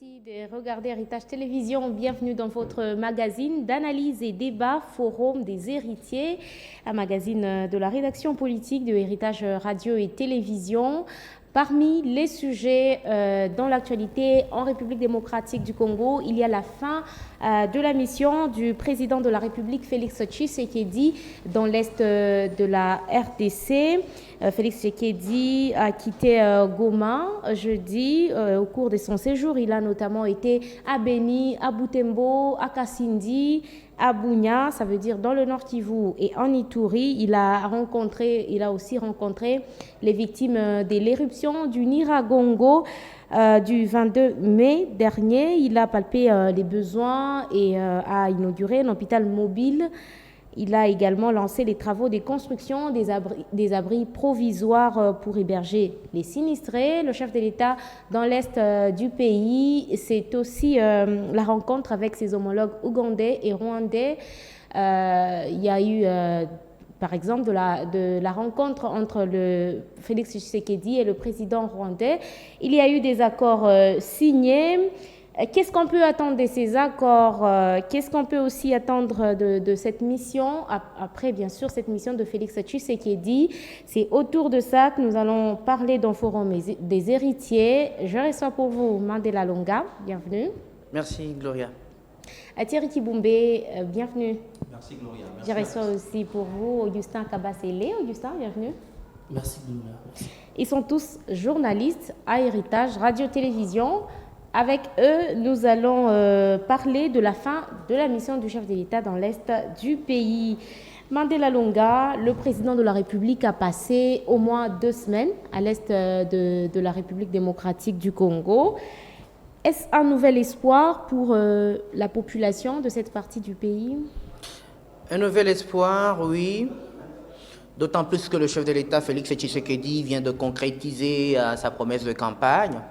Merci de regarder Héritage Télévision. Bienvenue dans votre magazine d'analyse et débat, Forum des héritiers, un magazine de la rédaction politique de Héritage Radio et Télévision. Parmi les sujets dans l'actualité en République démocratique du Congo, il y a la fin de la mission du président de la République, Félix Tshisekedi, dans l'est de la RDC. Félix Tshisekedi a quitté Goma jeudi. Au cours de son séjour, il a notamment été à Beni, à Butembo, à Kasindi, à Bunia, ça veut dire dans le Nord Kivu, et en Ituri. Il a aussi rencontré les victimes de l'éruption du Nyiragongo du 22 mai dernier. Il a palpé les besoins et a inauguré un hôpital mobile. Il a également lancé les travaux de construction des abris provisoires pour héberger les sinistrés. Le chef de l'État dans l'est du pays, c'est aussi la rencontre avec ses homologues ougandais et rwandais. Il y a eu, par exemple, de la rencontre entre le Félix Tshisekedi et le président rwandais. Il y a eu des accords signés. Qu'est-ce qu'on peut attendre de ces accords? Qu'est-ce qu'on peut aussi attendre de cette mission? Après, bien sûr, cette mission de Félix Tshisekedi, c'est autour de ça que nous allons parler dans le Forum des héritiers. Je reçois pour vous Mandela Longa, bienvenue. Merci, Gloria. Thierry Kibumbe, bienvenue. Merci, Gloria. Merci, Je reçois aussi pour vous Augustin Kabasele. Augustin, bienvenue. Merci, Gloria. Merci. Ils sont tous journalistes à Héritage Radio-Télévision. Avec eux, nous allons parler de la fin de la mission du chef de l'État dans l'est du pays. Mandela Longa, le président de la République, a passé au moins 2 semaines à l'est de la République démocratique du Congo. Est-ce un nouvel espoir pour la population de cette partie du pays? Un nouvel espoir, oui. D'autant plus que le chef de l'État, Félix Tshisekedi, vient de concrétiser sa promesse de campagne.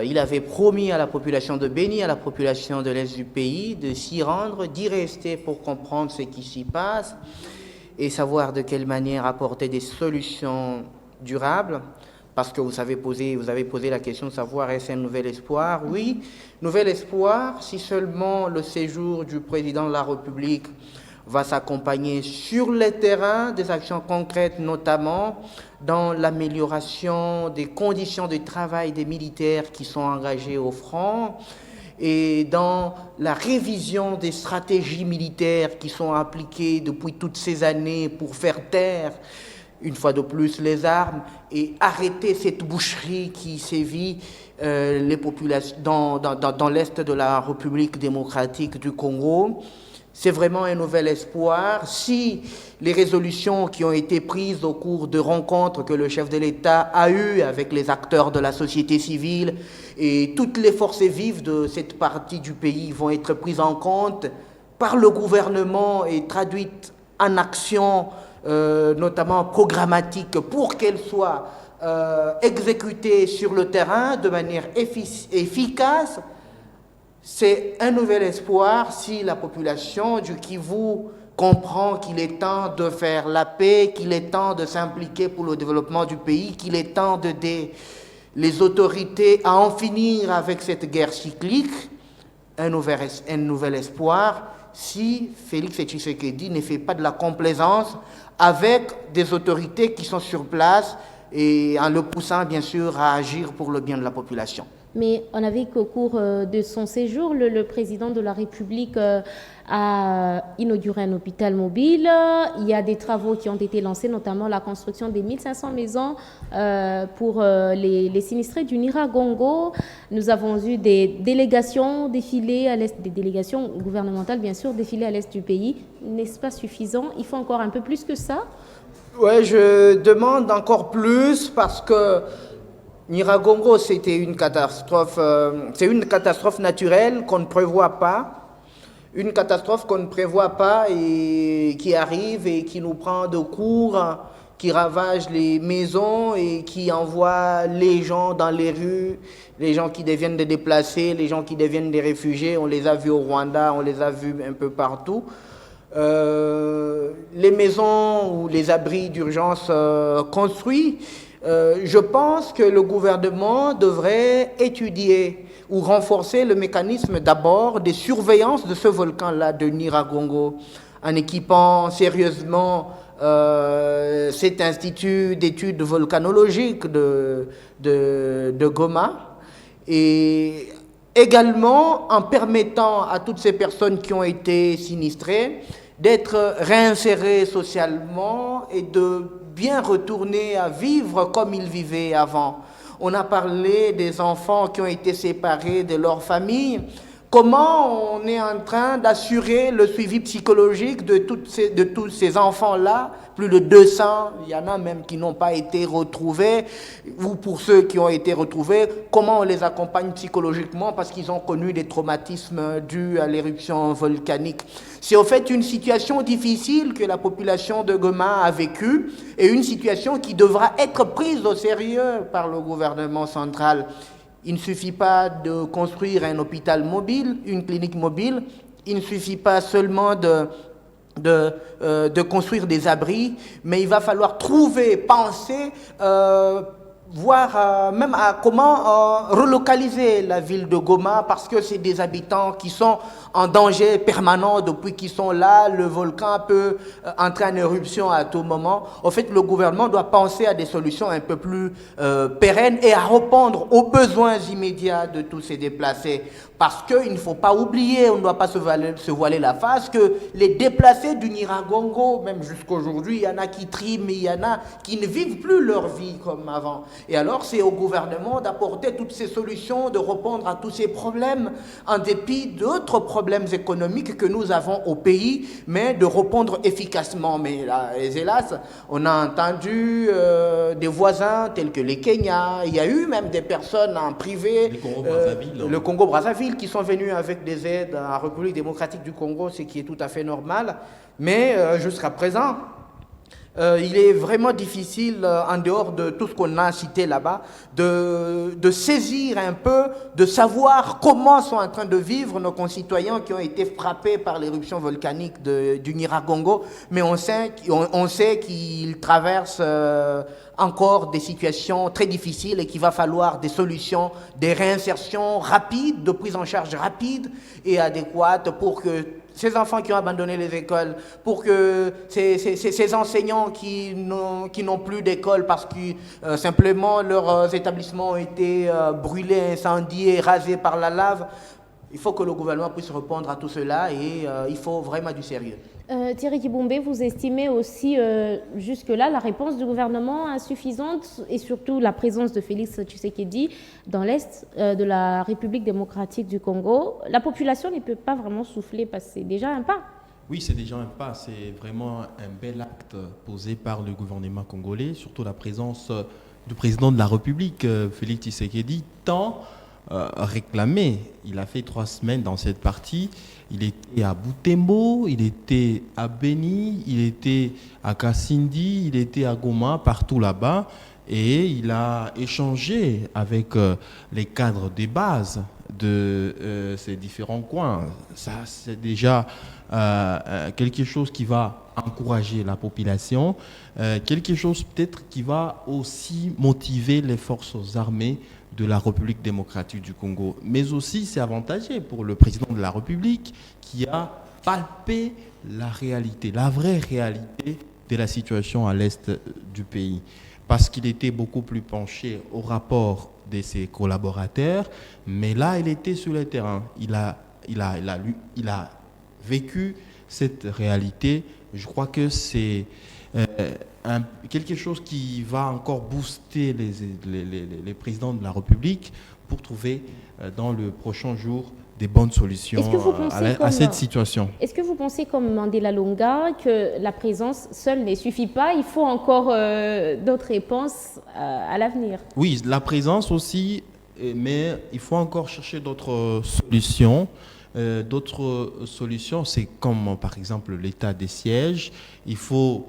Il avait promis à la population de Beni, à la population de l'Est du pays, de s'y rendre, d'y rester pour comprendre ce qui s'y passe et savoir de quelle manière apporter des solutions durables. Parce que vous avez posé la question de savoir est-ce un nouvel espoir? Oui, nouvel espoir si seulement le séjour du président de la République va s'accompagner sur le terrain des actions concrètes, notamment dans l'amélioration des conditions de travail des militaires qui sont engagés au front et dans la révision des stratégies militaires qui sont appliquées depuis toutes ces années pour faire taire, une fois de plus, les armes et arrêter cette boucherie qui sévit les populations dans l'est de la République démocratique du Congo. C'est vraiment un nouvel espoir. Si les résolutions qui ont été prises au cours de rencontres que le chef de l'État a eues avec les acteurs de la société civile et toutes les forces vives de cette partie du pays vont être prises en compte par le gouvernement et traduites en action, notamment programmatique, pour qu'elles soient exécutées sur le terrain de manière efficace, c'est un nouvel espoir si la population du Kivu comprend qu'il est temps de faire la paix, qu'il est temps de s'impliquer pour le développement du pays, qu'il est temps d'aider les autorités à en finir avec cette guerre cyclique. Un nouvel espoir si Félix Tshisekedi ne fait pas de la complaisance avec des autorités qui sont sur place et en le poussant bien sûr à agir pour le bien de la population. Mais on a vu qu'au cours de son séjour, le président de la République a inauguré un hôpital mobile. Il y a des travaux qui ont été lancés, notamment la construction des 1500 maisons pour les sinistrés du Nyiragongo. Nous avons eu des délégations défiler à l'est, des délégations gouvernementales bien sûr, défiler à l'est du pays. N'est-ce pas suffisant? Il faut encore un peu plus que ça? Oui, je demande encore plus parce que Nyiragongo, c'était une catastrophe, c'est une catastrophe naturelle qu'on ne prévoit pas, une catastrophe qu'on ne prévoit pas et qui arrive et qui nous prend de court, qui ravage les maisons et qui envoie les gens dans les rues, les gens qui deviennent des déplacés, les gens qui deviennent des réfugiés. On les a vus au Rwanda, on les a vus un peu partout. Les maisons ou les abris d'urgence construits Je pense que le gouvernement devrait étudier ou renforcer le mécanisme d'abord des surveillances de ce volcan-là de Nyiragongo, en équipant sérieusement cet institut d'études volcanologiques de Goma, et également en permettant à toutes ces personnes qui ont été sinistrées d'être réinsérées socialement et de bien retourner à vivre comme ils vivaient avant. On a parlé des enfants qui ont été séparés de leur famille. Comment on est en train d'assurer le suivi psychologique de tous ces enfants-là? Plus de 200, il y en a même qui n'ont pas été retrouvés, ou pour ceux qui ont été retrouvés, comment on les accompagne psychologiquement parce qu'ils ont connu des traumatismes dus à l'éruption volcanique. C'est en fait une situation difficile que la population de Goma a vécue et une situation qui devra être prise au sérieux par le gouvernement central. Il ne suffit pas de construire un hôpital mobile, une clinique mobile. Il ne suffit pas seulement de construire des abris, mais il va falloir trouver, penser, voir même à comment relocaliser la ville de Goma, parce que c'est des habitants qui sont en danger permanent depuis qu'ils sont là. Le volcan peut entrer en éruption à tout moment. En fait, le gouvernement doit penser à des solutions un peu plus pérennes et à répondre aux besoins immédiats de tous ces déplacés. Parce qu'il ne faut pas oublier, on ne doit pas se voiler la face, que les déplacés du Nyiragongo, même jusqu'à aujourd'hui, il y en a qui triment, il y en a qui ne vivent plus leur vie comme avant. Et alors, c'est au gouvernement d'apporter toutes ces solutions, de répondre à tous ces problèmes, en dépit d'autres problèmes économiques que nous avons au pays, mais de répondre efficacement. Mais là, hélas, on a entendu des voisins tels que les Kenyans, il y a eu même des personnes en privé, le Congo-Brazzaville, qui sont venus avec des aides à la République démocratique du Congo, ce qui est tout à fait normal. Mais jusqu'à présent, il est vraiment difficile, en dehors de tout ce qu'on a cité là-bas, de saisir un peu, de savoir comment sont en train de vivre nos concitoyens qui ont été frappés par l'éruption volcanique du Nyiragongo. Mais on sait qu'ils traversent encore des situations très difficiles et qu'il va falloir des solutions, des réinsertions rapides, de prise en charge rapide et adéquate pour que ces enfants qui ont abandonné les écoles, pour que ces enseignants qui n'ont plus d'école parce que simplement leurs établissements ont été brûlés, incendiés, rasés par la lave, il faut que le gouvernement puisse répondre à tout cela et il faut vraiment du sérieux. Thierry Kiboumbé, vous estimez aussi jusque-là la réponse du gouvernement insuffisante et surtout la présence de Félix Tshisekedi dans l'Est de la République démocratique du Congo. La population ne peut pas vraiment souffler parce que c'est déjà un pas. Oui, c'est déjà un pas. C'est vraiment un bel acte posé par le gouvernement congolais, surtout la présence du président de la République, Félix Tshisekedi, tant réclamé. Il a fait 3 semaines dans cette partie. Il était à Butembo, il était à Beni, il était à Kassindi, il était à Goma, partout là-bas. Et il a échangé avec les cadres des bases de ces différents coins. Ça, c'est déjà quelque chose qui va encourager la population, quelque chose peut-être qui va aussi motiver les forces armées de la République démocratique du Congo. Mais aussi, c'est avantageux pour le président de la République qui a palpé la réalité, la vraie réalité de la situation à l'est du pays. Parce qu'il était beaucoup plus penché au rapport de ses collaborateurs, mais là, il était sur le terrain. Il a vécu cette réalité. Je crois que c'est quelque chose qui va encore booster les présidents de la République pour trouver dans le prochain jour des bonnes solutions à cette situation. Est-ce que vous pensez, comme Mandela Lunga, que la présence seule ne suffit pas? Il faut encore d'autres réponses à l'avenir? Oui, la présence aussi, mais il faut encore chercher d'autres solutions. D'autres solutions, c'est comme par exemple l'état des sièges. Il faut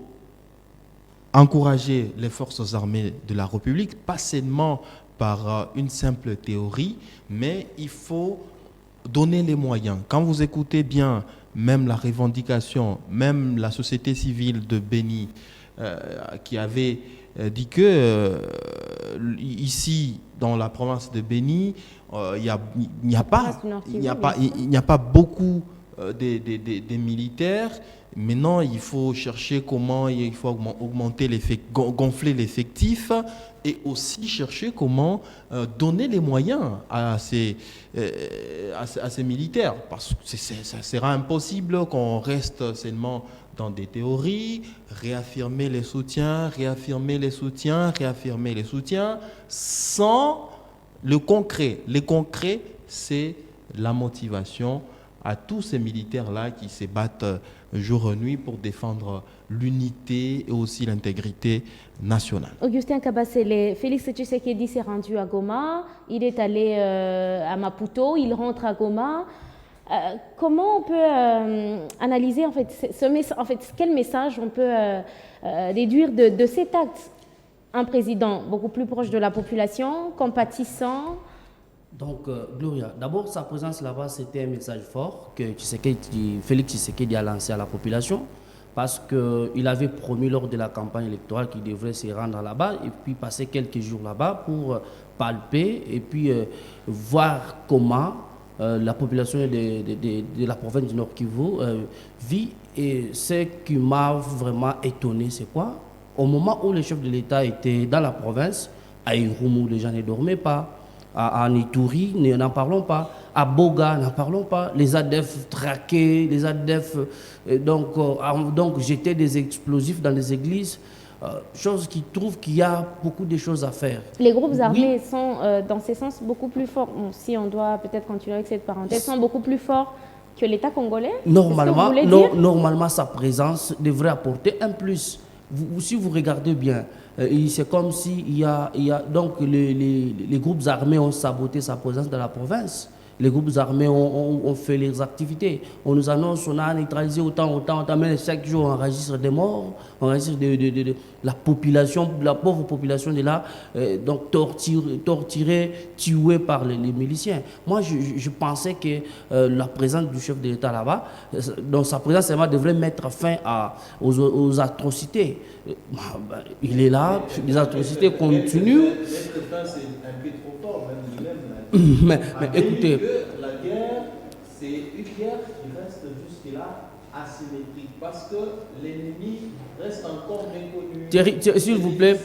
encourager les forces armées de la République, pas seulement par une simple théorie, mais il faut donner les moyens. Quand vous écoutez bien, même la revendication, même la société civile de Beni, qui avait dit que ici, dans la province de Béni, il n'y a pas beaucoup des militaires. Maintenant, il faut chercher comment il faut gonfler l'effectif et aussi chercher comment donner les moyens à ces militaires. Parce que ça sera impossible qu'on reste seulement dans des théories, réaffirmer les soutiens, sans le concret. Le concret, c'est la motivation à tous ces militaires-là qui se battent jour et nuit pour défendre l'unité et aussi l'intégrité nationale. Augustin Kabasele, Félix Tshisekedi s'est rendu à Goma, il est allé à Maputo, il rentre à Goma. Comment on peut analyser en fait, quel message on peut déduire de cet acte? Un président beaucoup plus proche de la population, compatissant. Donc, Gloria, d'abord, sa présence là-bas, c'était un message fort que Félix Tshisekedi a lancé à la population parce qu'il avait promis lors de la campagne électorale qu'il devrait se rendre là-bas et puis passer quelques jours là-bas pour palper et puis voir comment la population de la province du Nord Kivu vit. Et ce qui m'a vraiment étonné, c'est quoi? Au moment où le chef de l'État était dans la province, à Irumu, les gens ne dormaient pas. À Ituri, n'en parlons pas. À Boga, n'en parlons pas. Les ADF traqués, les ADF donc jetaient des explosifs dans les églises. Chose qui trouve qu'il y a beaucoup de choses à faire. Les groupes armés sont, dans ce sens, beaucoup plus forts. Bon, si on doit peut-être continuer avec cette parenthèse, sont beaucoup plus forts que l'État congolais. Normalement, sa présence devrait apporter un plus. Si vous regardez bien, c'est comme si donc les groupes armés ont saboté sa présence dans la province. Les groupes armés ont fait leurs activités. On nous annonce, on a neutralisé autant, mais chaque jour on enregistre des morts, on enregistre la population, la pauvre population de là, donc torturée, tuée par les miliciens. Moi, je pensais que la présence du chef de l'État là-bas, donc sa présence devrait mettre fin aux atrocités. Il est là, les atrocités continuent. Mais écoutez, la guerre, c'est une guerre qui reste jusque-là asymétrique parce que l'ennemi reste encore méconnu. Thierry, s'il vous plaît.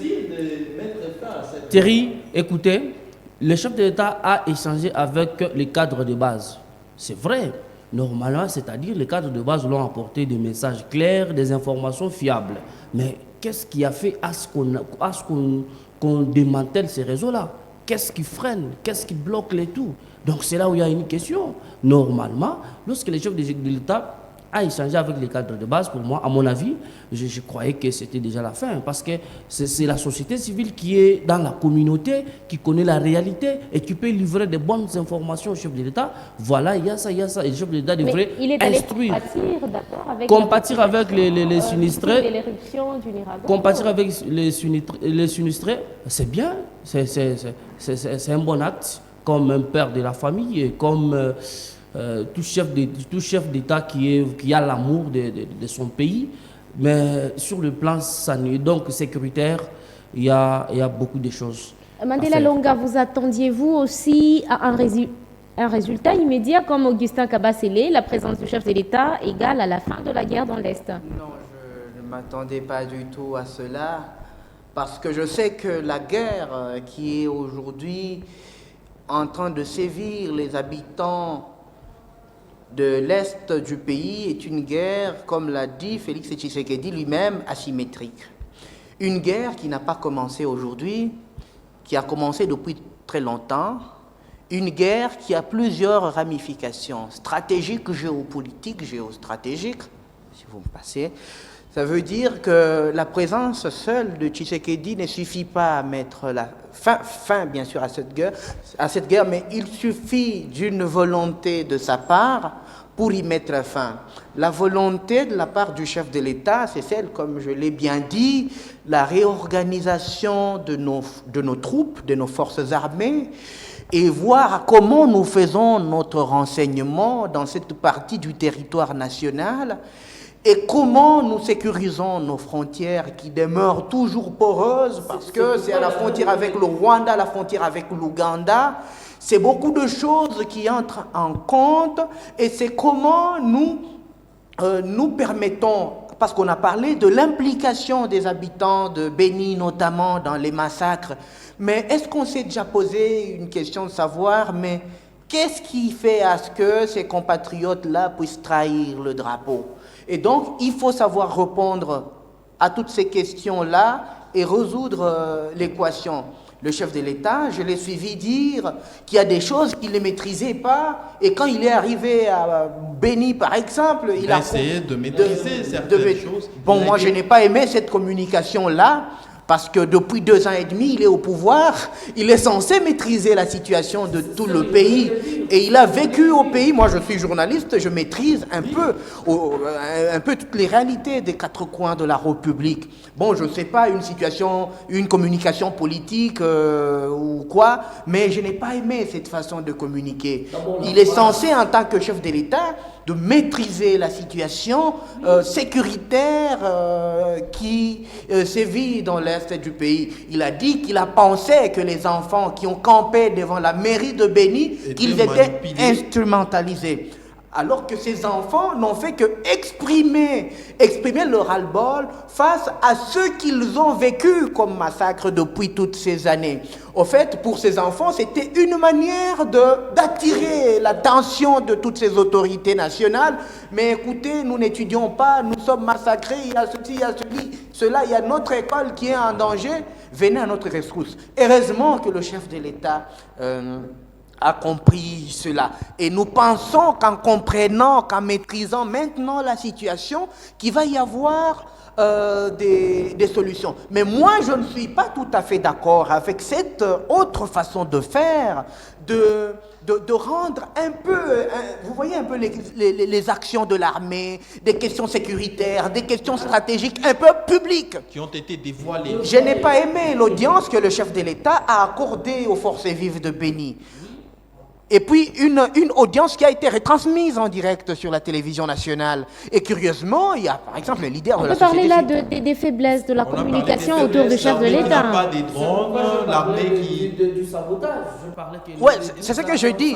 Thierry, écoutez, le chef de l'État a échangé avec les cadres de base. C'est vrai. Normalement, c'est-à-dire les cadres de base l'ont apporté des messages clairs, des informations fiables. Mais qu'est-ce qui a fait à ce qu'on démantèle ces réseaux-là? Qu'est-ce qui freine? Qu'est-ce qui bloque les tout? Donc c'est là où il y a une question. Normalement, lorsque le chef de l'État a échangé avec les cadres de base, pour moi, à mon avis, je croyais que c'était déjà la fin. Parce que c'est la société civile qui est dans la communauté, qui connaît la réalité et qui peut livrer de bonnes informations au chef de l'État. Voilà, il y a ça. Et le chef de l'État devrait instruire. Compatir avec les sinistrés. Compatir avec les sinistrés, c'est bien. C'est un bon acte, comme un père de la famille et comme tout chef d'État qui a l'amour de son pays. Mais sur le plan sanitaire, donc sécuritaire, il y a beaucoup de choses. Mandela Longa, vous attendiez-vous aussi à un résultat immédiat comme Augustin Kabasele, la présence du chef de l'État égale à la fin de la guerre dans l'Est? Non, je ne m'attendais pas du tout à cela. Parce que je sais que la guerre qui est aujourd'hui en train de sévir les habitants de l'Est du pays est une guerre, comme l'a dit Félix Tshisekedi lui-même, asymétrique. Une guerre qui n'a pas commencé aujourd'hui, qui a commencé depuis très longtemps. Une guerre qui a plusieurs ramifications stratégiques, géopolitiques, géostratégiques, si vous me passez. Ça veut dire que la présence seule de Tshisekedi ne suffit pas à mettre la fin bien sûr à cette guerre, mais il suffit d'une volonté de sa part pour y mettre fin. La volonté de la part du chef de l'État, c'est celle, comme je l'ai bien dit, la réorganisation de nos troupes, de nos forces armées, et voir comment nous faisons notre renseignement dans cette partie du territoire national. Et comment nous sécurisons nos frontières qui demeurent toujours poreuses parce que c'est à la frontière avec le Rwanda, la frontière avec l'Ouganda. C'est beaucoup de choses qui entrent en compte et c'est comment nous permettons, parce qu'on a parlé de l'implication des habitants de Béni notamment dans les massacres, mais est-ce qu'on s'est déjà posé une question de savoir, mais qu'est-ce qui fait à ce que ces compatriotes-là puissent trahir le drapeau? Et donc, il faut savoir répondre à toutes ces questions-là et résoudre l'équation. Le chef de l'État, je l'ai suivi dire qu'il y a des choses qu'il ne maîtrisait pas. Et quand il est arrivé à Béni, par exemple, il a essayé de maîtriser certaines choses. Bon, moi, je n'ai pas aimé cette communication-là. Parce que depuis 2 ans et demi, il est au pouvoir, il est censé maîtriser la situation de tout le pays. Et il a vécu au pays, moi je suis journaliste, je maîtrise un peu toutes les réalités des 4 coins de la République. Bon, je ne sais pas, une communication politique ou quoi, mais je n'ai pas aimé cette façon de communiquer. Il est censé, en tant que chef de l'État, de maîtriser la situation sécuritaire qui sévit dans l'Est du pays. Il a dit qu'il a pensé que les enfants qui ont campé devant la mairie de Béni, qu'ils étaient instrumentalisés. Alors que ces enfants n'ont fait que exprimer leur ras-le-bol face à ce qu'ils ont vécu comme massacre depuis toutes ces années. Au fait, pour ces enfants, c'était une manière d'attirer l'attention de toutes ces autorités nationales. Mais écoutez, nous n'étudions pas, nous sommes massacrés, il y a ceci, il y a cela, il y a notre école qui est en danger. Venez à notre rescousse. Heureusement que le chef de l'État a compris cela. Et nous pensons qu'en comprenant, qu'en maîtrisant maintenant la situation, qu'il va y avoir des solutions. Mais moi, je ne suis pas tout à fait d'accord avec cette autre façon de faire, de rendre un peu, vous voyez un peu les actions de l'armée, des questions sécuritaires, des questions stratégiques un peu publiques. Qui ont été dévoilées. Je n'ai pas aimé l'audience que le chef de l'État a accordée aux forces vives de Béni. Et puis une audience qui a été retransmise en direct sur la télévision nationale. Et curieusement, il y a par exemple le leader de la société civile. On peut parler là des faiblesses de la communication autour du chef de l'État. Il n'y a pas des drones, l'armée qui... Du sabotage. Oui, c'est ce que je dis.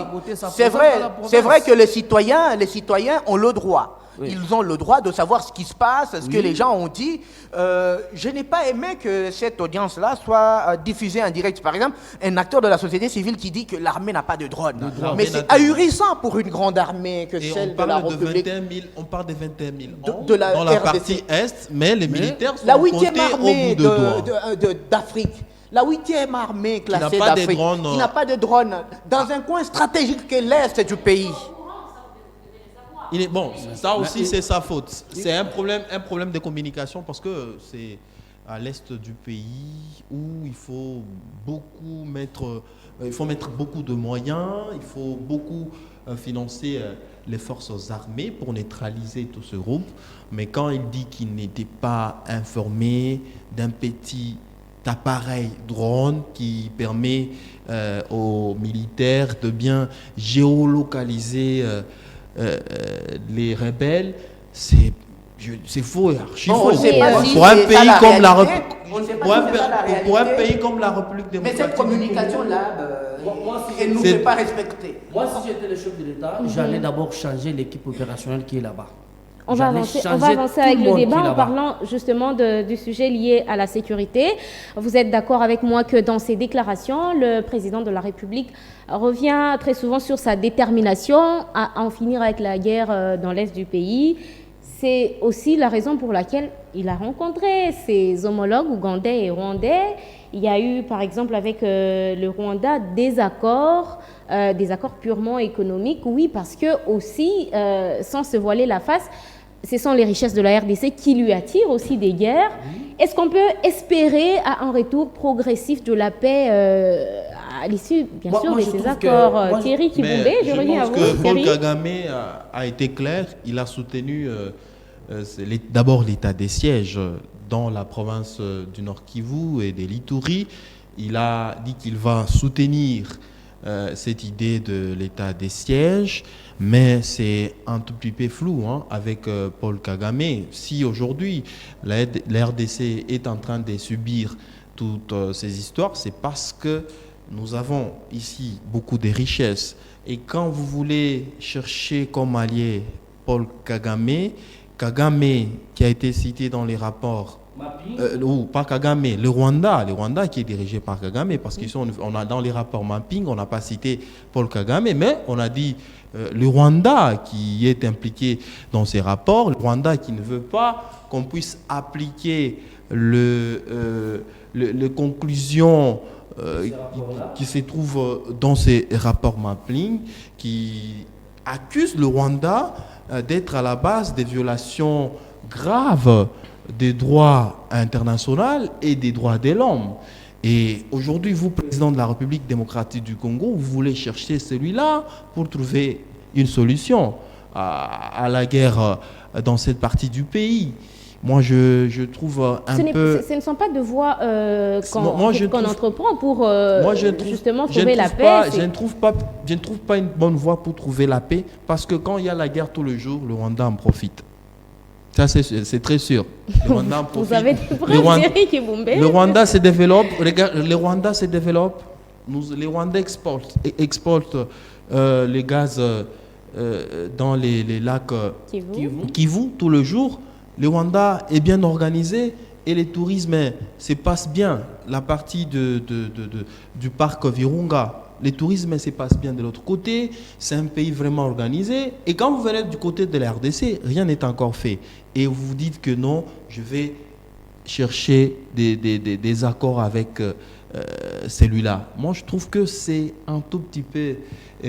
C'est vrai que les citoyens ont le droit. Oui. Ils ont le droit de savoir ce qui se passe, ce que les gens ont dit. Je n'ai pas aimé que cette audience-là soit diffusée en direct. Par exemple, un acteur de la société civile qui dit que l'armée n'a pas de drone. Mais c'est ahurissant pour une grande armée que celle de la République. On parle de 21 000 dans la partie Est, mais les militaires sont la 8e armée d'Afrique. La 8e armée classée d'Afrique, qui n'a pas de drone, dans un coin stratégique que l'Est du pays. Bon, ça aussi c'est sa faute. C'est un problème de communication parce que c'est à l'est du pays où il faut mettre beaucoup de moyens, il faut beaucoup financer les forces armées pour neutraliser tout ce groupe. Mais quand il dit qu'il n'était pas informé d'un petit appareil drone qui permet aux militaires de bien géolocaliser les rebelles, c'est faux et archi faux. Pour un pays comme la République démocratique. Mais cette communication-là, elle ne nous fait pas respecter. Moi, si j'étais le chef de l'État, j'allais d'abord changer l'équipe opérationnelle qui est là-bas. On va avancer avec le débat en parlant justement du sujet lié à la sécurité. Vous êtes d'accord avec moi que dans ses déclarations, le président de la République revient très souvent sur sa détermination à en finir avec la guerre dans l'Est du pays. C'est aussi la raison pour laquelle il a rencontré ses homologues ougandais et rwandais. Il y a eu, par exemple, avec le Rwanda, des accords purement économiques. Oui, parce que aussi, sans se voiler la face, ce sont les richesses de la RDC qui lui attirent aussi des guerres. Est-ce qu'on peut espérer un retour progressif de la paix à l'issue, bien sûr, de ces accords? Thierry Kiboundé, je reviens à vous. Je pense que Paul Kagame a été clair. Il a soutenu d'abord l'état des sièges dans la province du Nord Kivu et des Lituri. Il a dit qu'il va soutenir cette idée de l'état des sièges, mais c'est un tout petit peu flou avec Paul Kagame. Si aujourd'hui la RDC est en train de subir toutes ces histoires, c'est parce que nous avons ici beaucoup de richesses. Et quand vous voulez chercher comme allié Paul Kagame, qui a été cité dans les rapports, ou pas Kagame, le Rwanda qui est dirigé par Kagame, parce qu'on a dans les rapports mapping, on n'a pas cité Paul Kagame, mais on a dit le Rwanda qui est impliqué dans ces rapports, le Rwanda qui ne veut pas qu'on puisse appliquer les conclusions qui se trouvent dans ces rapports mapping, qui accusent le Rwanda d'être à la base des violations graves des droits internationaux et des droits de l'homme. Et aujourd'hui, vous, président de la République démocratique du Congo, vous voulez chercher celui-là pour trouver une solution à la guerre dans cette partie du pays. Moi, je trouve Ce ne sont pas de voies qu'on entreprend pour justement trouver la paix. Je ne trouve pas une bonne voie pour trouver la paix, parce que quand il y a la guerre tous les jours, le Rwanda en profite. Ça, c'est très sûr. Le Rwanda en profite. Vous avez des preuves, Eric Eboumbé. Le Rwanda se développe. Le Rwanda se développe. Les Rwandais exportent les gaz dans les lacs Kivu tous les jours. Le Rwanda est bien organisé et le tourisme se passe bien. La partie du parc Virunga, le tourisme se passe bien de l'autre côté. C'est un pays vraiment organisé. Et quand vous venez du côté de la RDC, rien n'est encore fait. Et vous vous dites que non, je vais chercher des accords avec celui-là. Moi, je trouve que c'est un tout petit peu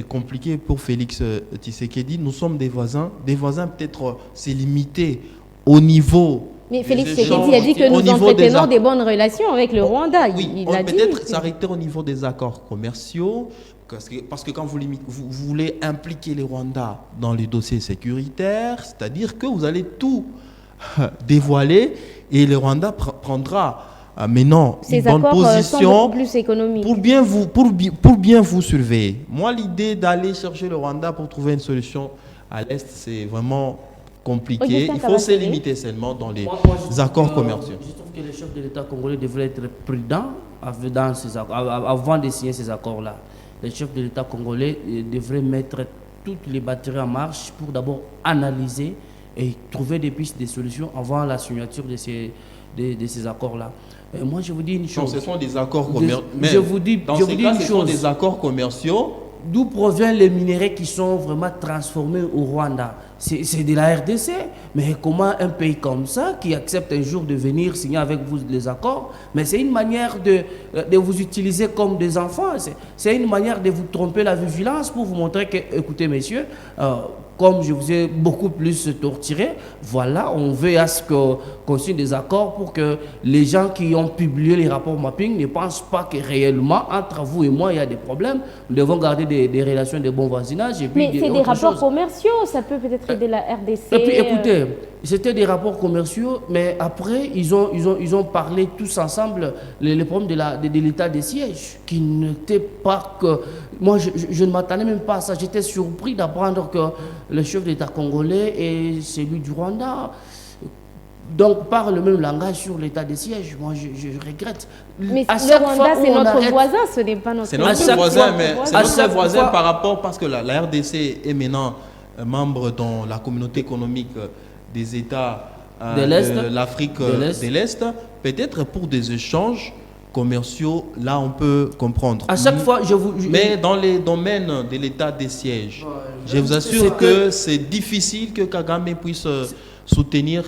compliqué pour Félix Tshisekedi. Nous sommes des voisins. Des voisins, peut-être, c'est limité au niveau. Mais Félix Tshisekedi a dit que nous entretenons des bonnes relations avec le Rwanda. Oui, il on a peut peut-être s'arrêter au niveau des accords commerciaux, parce que quand vous voulez impliquer les Rwandais dans les dossiers sécuritaires, c'est-à-dire que vous allez tout dévoiler et le Rwanda prendra maintenant une bonne position plus économiques. pour bien vous surveiller. Moi, l'idée d'aller chercher le Rwanda pour trouver une solution à l'Est, c'est vraiment compliqué. Il faut se limiter seulement dans les accords commerciaux. Je trouve que le chef de l'État congolais devrait être prudent avant de signer ces accords-là. Le chef de l'État congolais devrait mettre toutes les batteries en marche pour d'abord analyser et trouver des pistes de solutions avant la signature de ces accords-là. Moi, je vous dis une chose. Non, ce sont des accords commerciaux. Je vous dis une chose. Des accords commerciaux. D'où proviennent les minéraux qui sont vraiment transformés au Rwanda? C'est de la RDC. Mais comment un pays comme ça, qui accepte un jour de venir signer avec vous les accords, mais c'est une manière de vous utiliser comme des enfants. C'est une manière de vous tromper la vigilance pour vous montrer que, écoutez messieurs, comme je vous ai beaucoup plus torturé, voilà, on veut à ce qu'on signe des accords pour que les gens qui ont publié les rapports mapping ne pensent pas que réellement, entre vous et moi, il y a des problèmes. Nous devons garder des relations de bon voisinage. Et puis mais c'est des rapports commerciaux, ça peut peut-être aider la RDC. Et puis écoutez, c'était des rapports commerciaux, mais après, ils ont parlé tous ensemble les problèmes de l'état des sièges, qui n'était pas que... Moi, je ne m'attendais même pas à ça. J'étais surpris d'apprendre que le chef d'État congolais et celui du Rwanda donc parlent le même langage sur l'état des sièges. Moi, je regrette. Mais le Rwanda, c'est notre voisin, ce n'est pas notre voisin. C'est notre voisin, mais c'est notre voisin par rapport, parce que la RDC est maintenant membre dans la communauté économique des États de l'Afrique de l'Est, peut-être pour des échanges commerciaux, là on peut comprendre. À chaque fois, mais dans les domaines de l'état des sièges, je vous assure que c'est difficile que Kagame puisse soutenir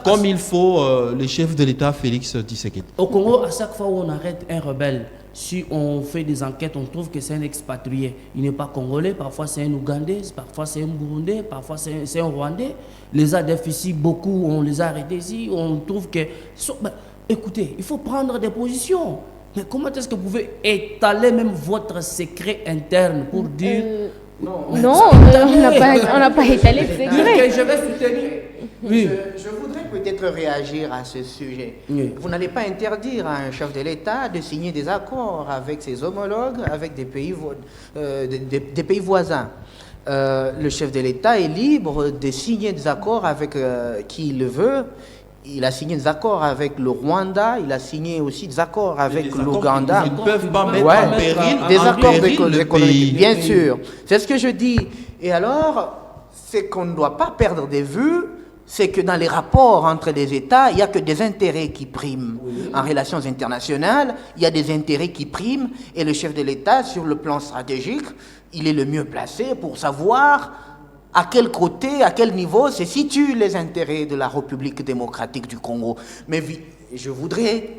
comme il faut le chef de l'État Félix Tshisekedi. Au Congo, à chaque fois où on arrête un rebelle, si on fait des enquêtes, on trouve que c'est un expatrié. Il n'est pas congolais, parfois c'est un Ougandais, parfois c'est un Burundais, parfois c'est un Rwandais. Les ADF ici, beaucoup, on les a arrêtés ici, on trouve que... écoutez, il faut prendre des positions. Mais comment est-ce que vous pouvez étaler même votre secret interne pour dire... Non, on n'a pas étalé le secret. Je vais soutenir. Oui. Je voudrais peut-être réagir à ce sujet. Oui. Vous n'allez pas interdire à un chef de l'État de signer des accords avec ses homologues, avec des pays, des pays voisins. Le chef de l'État est libre de signer des accords avec qui il le veut. Il a signé des accords avec le Rwanda, il a signé aussi des accords avec l'Ouganda. Ils ne peuvent pas mettre Ouais. en péril, Des accords le économiques, pays. bien sûr. C'est ce que je dis. Et alors, c'est qu'on ne doit pas perdre de vue, c'est que dans les rapports entre les États, il n'y a que des intérêts qui priment. En relations internationales, il y a des intérêts qui priment, et le chef de l'État, sur le plan stratégique, il est le mieux placé pour savoir à quel côté, à quel niveau se situent les intérêts de la République démocratique du Congo. Mais je voudrais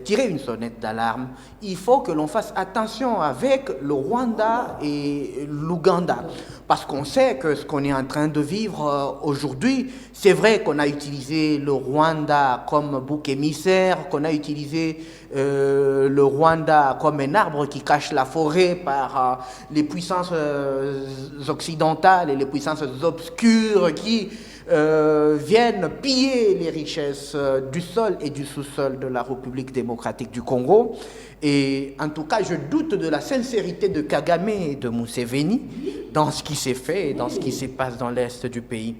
tirer une sonnette d'alarme. Il faut que l'on fasse attention avec le Rwanda et l'Ouganda. Parce qu'on sait que ce qu'on est en train de vivre aujourd'hui, c'est vrai qu'on a utilisé le Rwanda comme bouc émissaire, qu'on a utilisé le Rwanda comme un arbre qui cache la forêt par les puissances occidentales et les puissances obscures qui viennent piller les richesses du sol et du sous-sol de la République démocratique du Congo. Et en tout cas, je doute de la sincérité de Kagame et de Museveni dans ce qui s'est fait et dans ce qui se passe dans l'est du pays.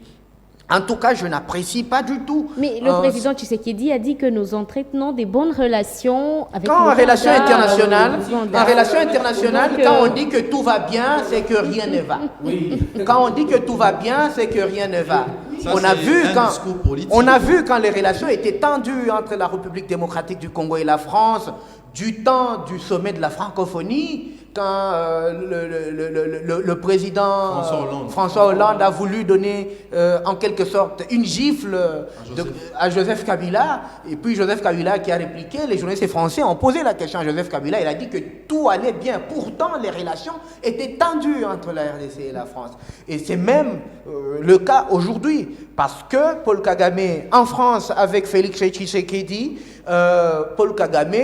En tout cas, je n'apprécie pas du tout. Mais le président Tshisekedi a dit que nous entretenons des bonnes relations avec en l'Ouganda, relation internationale, l'Ouganda. en relation internationale, Donc, quand on dit que tout va bien, c'est que rien ne va. Quand on dit que tout va bien, c'est que rien ne va. Ça, On a c'est vu un quand discours politique. on a vu quand les relations étaient tendues entre la République démocratique du Congo et la France, du temps du sommet de la francophonie, quand le président François Hollande a voulu donner en quelque sorte une gifle à Joseph Kabila, et puis Joseph Kabila qui a répliqué, les journalistes français ont posé la question à Joseph Kabila, il a dit que tout allait bien, pourtant les relations étaient tendues entre la RDC et la France. Et c'est même le cas aujourd'hui, parce que Paul Kagame en France avec Félix Tshisekedi, Paul Kagame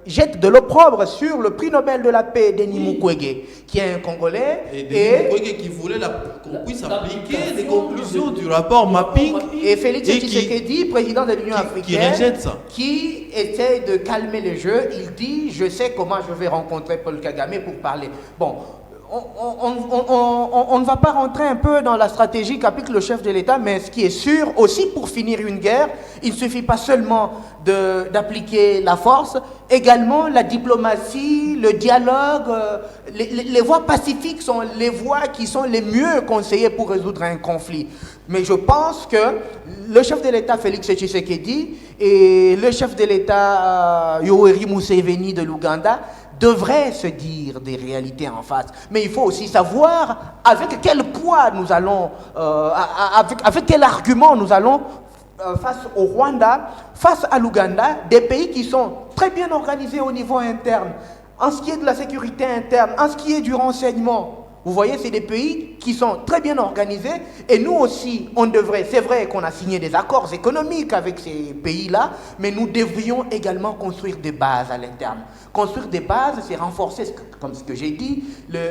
jette de l'opprobre sur le prix Nobel de la paix Denis Mukwege, qui est un Congolais. Et Denis Mukwege qui voulait qu'on puisse appliquer les conclusions du rapport mapping. Et Félix Tshisekedi, président de l'Union africaine, qui rejette ça. Qui essaie de calmer le jeu. Il dit, je sais comment je vais rencontrer Paul Kagame pour parler. Bon, on ne va pas rentrer un peu dans la stratégie qu'applique le chef de l'État, mais ce qui est sûr, aussi pour finir une guerre, il ne suffit pas seulement d'appliquer la force, également la diplomatie, le dialogue, les voies pacifiques sont les voies qui sont les mieux conseillées pour résoudre un conflit. Mais je pense que le chef de l'État, Félix Tshisekedi, et le chef de l'État, Yoweri Museveni de l'Ouganda, devraient se dire des réalités en face. Mais il faut aussi savoir avec quel poids nous allons, avec quel argument nous allons face au Rwanda, face à l'Ouganda, des pays qui sont très bien organisés au niveau interne, en ce qui est de la sécurité interne, en ce qui est du renseignement. Vous voyez, c'est des pays qui sont très bien organisés et nous aussi, on devrait, c'est vrai qu'on a signé des accords économiques avec ces pays-là, mais nous devrions également construire des bases à l'interne. Construire des bases, c'est renforcer, comme ce que j'ai dit,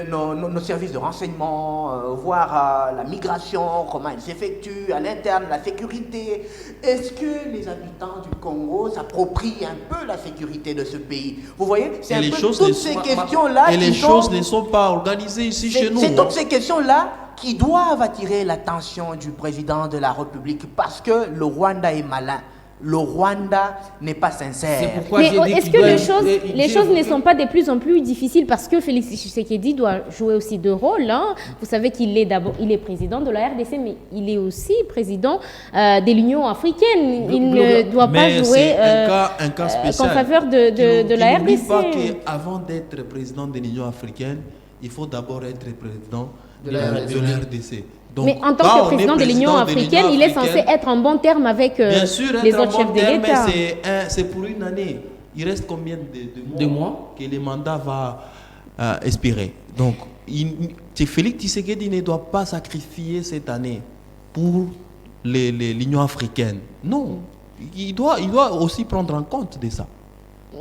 nos services de renseignement, voir la migration, comment elle s'effectue à l'interne, la sécurité. Est-ce que les habitants du Congo s'approprient un peu la sécurité de ce pays? Vous voyez, c'est un peu toutes ces questions-là et les choses ne sont pas organisées ici chez nous. C'est toutes ces questions-là qui doivent attirer l'attention du président de la République parce que le Rwanda est malin. Le Rwanda n'est pas sincère. Mais est-ce que les choses ne sont pas de plus en plus difficiles parce que Félix Tshisekedi doit jouer aussi deux rôles, hein? Vous savez qu'il est d'abord, il est président de la RDC, mais il est aussi président de l'Union africaine. Il ne doit pas jouer un cas spécial en faveur de la RDC. N'oublie pas qu'avant d'être président de l'Union africaine, il faut d'abord être président de la RDC. Donc, mais en tant que président de l'Union africaine, il est censé être en bon terme avec les autres chefs de l'État. C'est pour une année. Il reste combien de mois que le mandat va expirer? Donc, Félix Tshisekedi ne doit pas sacrifier cette année pour l'Union africaine. Non, il doit aussi prendre en compte de ça.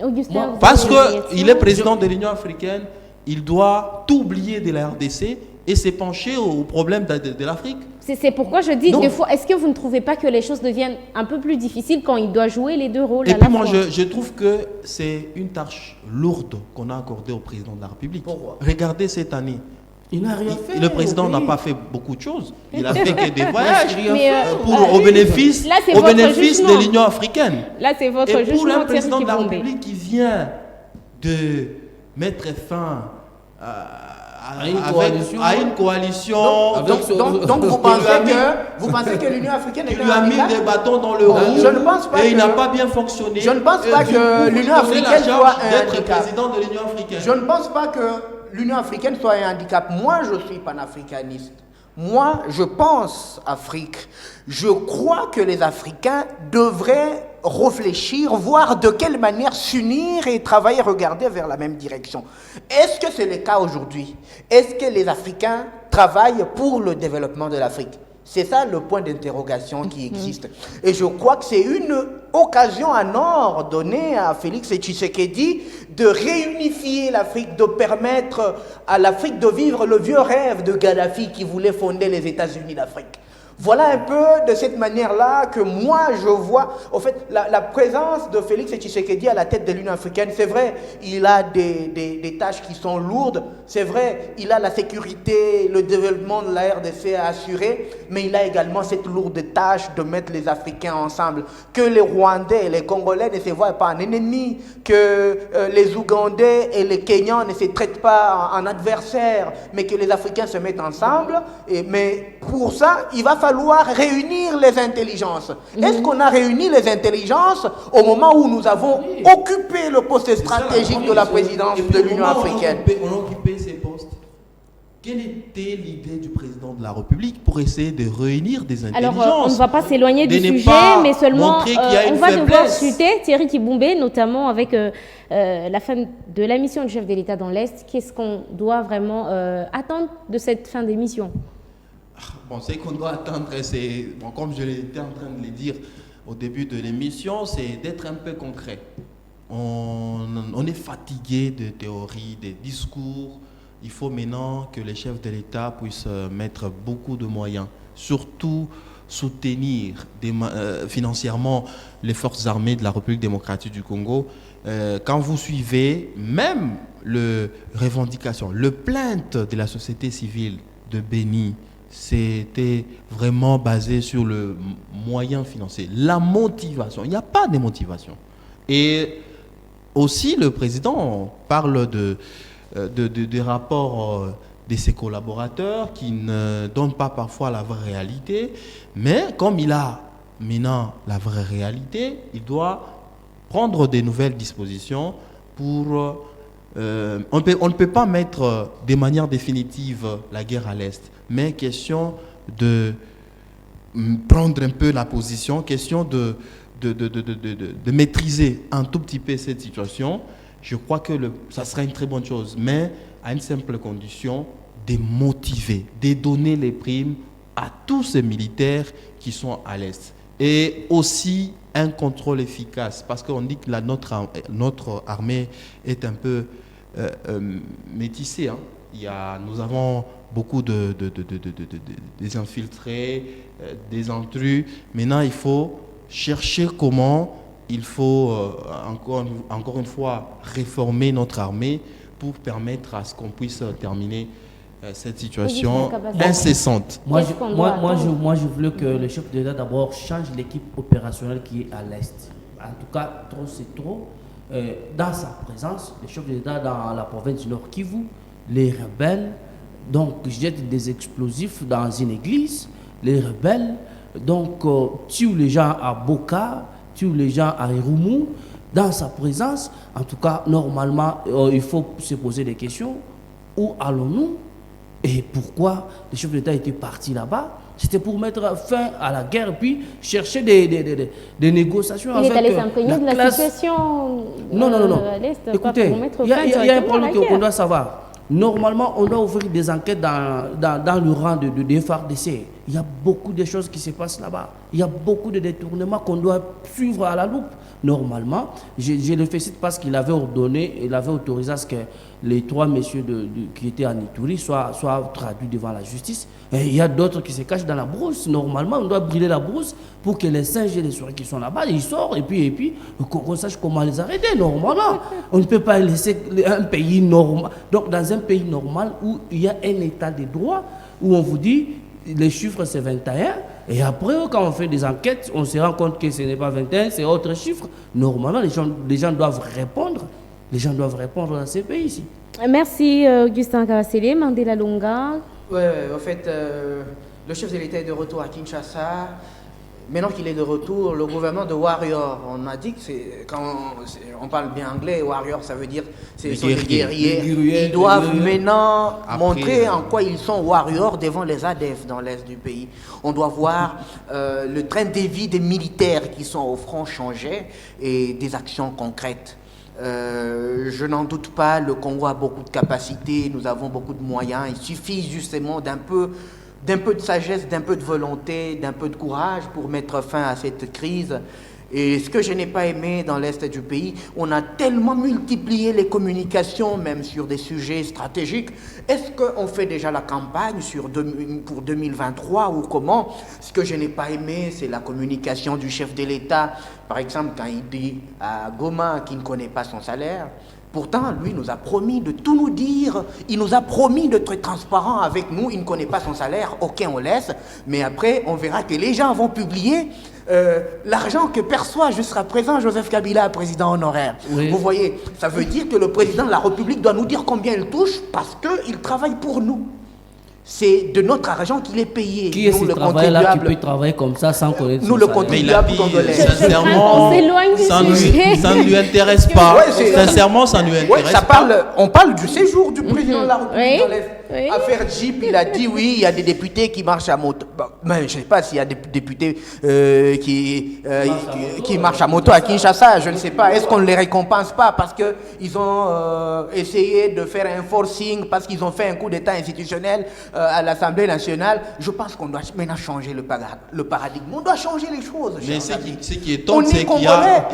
Augustin, parce qu'il est président de l'Union africaine, il doit tout oublier de la RDC et se pencher aux problèmes de l'Afrique. C'est pourquoi je dis, Donc, des fois, est-ce que vous ne trouvez pas que les choses deviennent un peu plus difficiles quand il doit jouer les deux rôles Et à puis la moi, fois? je trouve que c'est une tâche lourde qu'on a accordée au président de la République. Pourquoi? Regardez cette année. Il n'a rien fait. Le président n'a pas fait beaucoup de choses. Il a fait que des voyages Mais, au bénéfice, là, c'est au votre bénéfice jugement. de l'Union africaine. Là, c'est votre Et pour jugement, un président de la Thierry Kibombé. République qui vient de mettre fin À une coalition. à une coalition Donc vous pensez que l'Union africaine qui est lui a un mis handicap? des bâtons dans le roues Je ne pense pas et il que- n'a pas bien fonctionné. Je ne pense Et pas du que coup, vous l'Union prenez la africaine charge soit un d'être handicap. président de l'Union africaine. Je ne pense pas que l'Union africaine soit un handicap. Moi, je suis panafricaniste. Moi, je pense Afrique. Je crois que les Africains devraient réfléchir, voir de quelle manière s'unir et travailler, regarder vers la même direction. Est-ce que c'est le cas aujourd'hui? Est-ce que les Africains travaillent pour le développement de l'Afrique? C'est ça le point d'interrogation qui existe. Et je crois que c'est une occasion en or donnée à Félix Tshisekedi de réunifier l'Afrique, de permettre à l'Afrique de vivre le vieux rêve de Gaddafi qui voulait fonder les États-Unis d'Afrique. Voilà un peu de cette manière-là que moi je vois, en fait, la présence de Félix Tshisekedi à la tête de l'Union africaine. C'est vrai, il a des tâches qui sont lourdes, c'est vrai, il a la sécurité, le développement de la RDC à assurer, mais il a également cette lourde tâche de mettre les Africains ensemble. Que les Rwandais et les Congolais ne se voient pas en ennemis, que les Ougandais et les Kenyans ne se traitent pas en adversaires, mais que les Africains se mettent ensemble. Mais pour ça, il va falloir réunir les intelligences. Est-ce qu'on a réuni les intelligences au moment où nous avons occupé le poste stratégique de la présidence Et puis, de au l'Union moment où africaine? on a occupé ces postes. Quelle était l'idée du président de la République pour essayer de réunir des intelligences? Alors, on ne va pas s'éloigner du de ne sujet, pas mais seulement montrer qu'il y a on une va devoir faiblesse. chuter Thierry Kibombé, notamment avec la fin de la mission du chef de l'État dans l'Est. Qu'est-ce qu'on doit vraiment attendre de cette fin d'émission? Bon, ce qu'on doit attendre, c'est, bon, comme je l'étais en train de le dire au début de l'émission, c'est d'être un peu concret. On est fatigué de théories, des discours. Il faut maintenant que les chefs de l'État puissent mettre beaucoup de moyens, surtout soutenir financièrement les forces armées de la République démocratique du Congo. Quand vous suivez même le revendication, le plainte de la société civile de Béni, c'était vraiment basé sur le moyen financier, la motivation. Il n'y a pas de motivation. Et aussi, le président parle des rapports de ses collaborateurs qui ne donnent pas parfois la vraie réalité. Mais comme il a maintenant la vraie réalité, il doit prendre des nouvelles dispositions pour... on ne peut pas mettre de manière définitive la guerre à l'Est, mais question de prendre un peu la position, question de maîtriser un tout petit peu cette situation. Je crois que ça sera une très bonne chose, mais à une simple condition, de motiver, de donner les primes à tous ces militaires qui sont à l'Est. Et aussi un contrôle efficace, parce qu'on dit que notre armée est un peu métissée. Hein. Nous avons beaucoup des infiltrés, des intrus. Maintenant, il faut chercher comment il faut encore une fois réformer notre armée pour permettre à ce qu'on puisse terminer cette situation incessante. Moi, je voulais que le chef de l'État d'abord change l'équipe opérationnelle qui est à l'Est. En tout cas, trop c'est trop. Dans sa présence, le chef de l'État dans la province du Nord Kivu, les rebelles donc jettent des explosifs dans une église. Les rebelles donc tuent les gens à Boka, tuent les gens à Irumu. Dans sa présence, en tout cas, normalement, il faut se poser des questions. Où allons-nous? Et pourquoi le chef d'État était parti là-bas? C'était pour mettre fin à la guerre, puis chercher des négociations avec Il est allé s'imprégner de la situation non. à l'Est. Écoutez, il y a un problème qu'on doit savoir. Normalement, on doit ouvrir des enquêtes dans le rang de FARDC. Il y a beaucoup de choses qui se passent là-bas. Il y a beaucoup de détournements qu'on doit suivre à la loupe. normalement, je le félicite parce qu'il avait ordonné, il avait autorisé à ce que les 3 messieurs qui étaient en Ituri soient traduits devant la justice. Et il y a d'autres qui se cachent dans la brousse. Normalement, on doit brûler la brousse pour que les singes et les souris qui sont là-bas, ils sortent et puis qu'on sache comment les arrêter. Normalement, on ne peut pas laisser un pays normal. Donc, dans un pays normal où il y a un état de droit, où on vous dit les chiffres c'est 21, et après quand on fait des enquêtes, on se rend compte que ce n'est pas 21, c'est autre chiffre. Normalement, les gens doivent répondre. Les gens doivent répondre dans ces pays ici. Merci Augustin Kabasele. Mandela Lunga. Oui, en fait, le chef de l'État est de retour à Kinshasa. Maintenant qu'il est de retour, le gouvernement de Warrior, on a dit que on parle bien anglais, Warrior, ça veut dire c'est des guerriers. Ils doivent maintenant montrer en quoi ils sont warriors devant les ADF dans l'est du pays. On doit voir le train de vie des militaires qui sont au front changer et des actions concrètes. Je n'en doute pas, le Congo a beaucoup de capacités, nous avons beaucoup de moyens. Il suffit justement d'un peu de sagesse, d'un peu de volonté, d'un peu de courage pour mettre fin à cette crise. Et ce que je n'ai pas aimé dans l'Est du pays, on a tellement multiplié les communications, même sur des sujets stratégiques. Est-ce qu'on fait déjà la campagne pour 2023 ou comment? Ce que je n'ai pas aimé, c'est la communication du chef de l'État. Par exemple, quand il dit à Goma qu'il ne connaît pas son salaire. Pourtant, lui nous a promis de tout nous dire, il nous a promis d'être transparent avec nous, il ne connaît pas son salaire, ok, on laisse, mais après, on verra que les gens vont publier l'argent que perçoit jusqu'à présent Joseph Kabila, président honoraire. Oui. Vous voyez, ça veut dire que le président de la République doit nous dire combien il touche parce qu'il travaille pour nous. C'est de notre argent qu'il est payé. Qui est ce travailleur qui peut travailler comme ça sans connaître nous, le contribuable congolais. Sincèrement, ça ne lui intéresse pas. Ouais, sincèrement, ça ne lui intéresse pas. On parle du séjour du président de la République dans l'Est. Oui. Affaire Jeep, il a dit oui, il y a des députés qui marchent à moto. Bon, mais je ne sais pas s'il y a des députés qui marchent à moto à Kinshasa, je ne sais pas. Est-ce qu'on ne les récompense pas parce qu'ils ont essayé de faire un forcing, parce qu'ils ont fait un coup d'État institutionnel à l'Assemblée nationale? Je pense qu'on doit maintenant changer le paradigme. On doit changer les choses. Mais ce qui est étonnant, c'est qu'il y a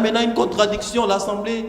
maintenant une contradiction. L'Assemblée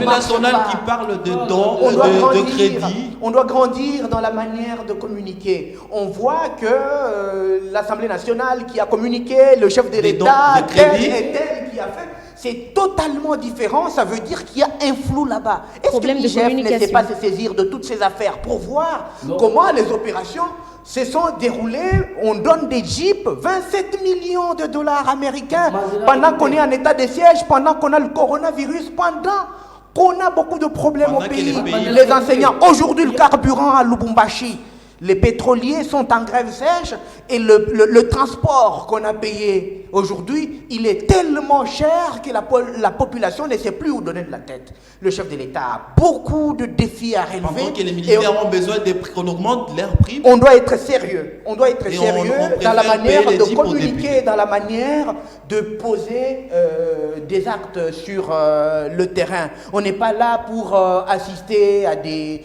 nationale qui parle de dons, de crédit. On doit grandir dans la manière de communiquer. On voit que l'Assemblée nationale qui a communiqué, le chef de l'État, tel et tel qui a fait, c'est totalement différent. Ça veut dire qu'il y a un flou là-bas. Est-ce que l'IGF ne sait pas se saisir de toutes ces affaires pour voir comment les opérations se sont déroulées? On donne des jeeps, 27 millions de dollars américains, pendant qu'on est en état de siège, pendant qu'on a le coronavirus, pendant qu'on a beaucoup de problèmes au pays. Les enseignants, aujourd'hui le carburant à Lubumbashi, les pétroliers sont en grève sèche et le transport qu'on a payé aujourd'hui, il est tellement cher que la population ne sait plus où donner de la tête. Le chef de l'État a beaucoup de défis à relever. Pendant que les militaires ont besoin qu'on augmente leurs prix. On doit être sérieux. On doit être sérieux dans la manière de communiquer, dans la manière de poser des actes sur le terrain. On n'est pas là pour assister à des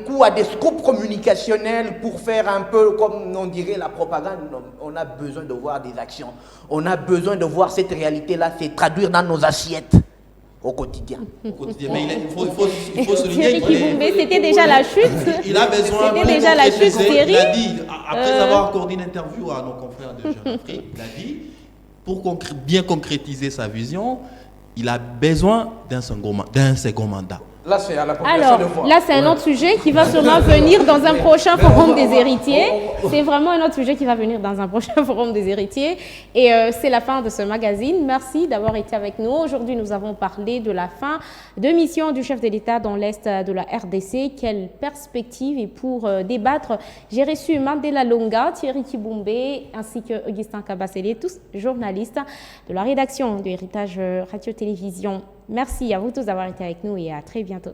coups, à des scoops communicationnels pour faire un peu comme on dirait la propagande. On a besoin de voir des actions. On a besoin de voir cette réalité-là se traduire dans nos assiettes au quotidien. Mais il faut souligner que c'était déjà la chute. Il a besoin de déjà la chute. Il a dit, après avoir accordé une interview à nos confrères de Jeune Afrique, il a dit, pour bien concrétiser sa vision, il a besoin d'un second mandat. Là, c'est à la population de voir. Là, c'est un autre sujet qui va sûrement venir dans un prochain forum des héritiers. C'est vraiment un autre sujet qui va venir dans un prochain forum des héritiers. Et c'est la fin de ce magazine. Merci d'avoir été avec nous. Aujourd'hui, nous avons parlé de la fin de mission du chef de l'État dans l'Est de la RDC. Quelle perspective? Et pour débattre, j'ai reçu Mandela Lunga, Thierry Kibumbe, ainsi que Augustin Kabasele, tous journalistes de la rédaction de Héritage Radio-Télévision. Merci à vous tous d'avoir été avec nous et à très bientôt.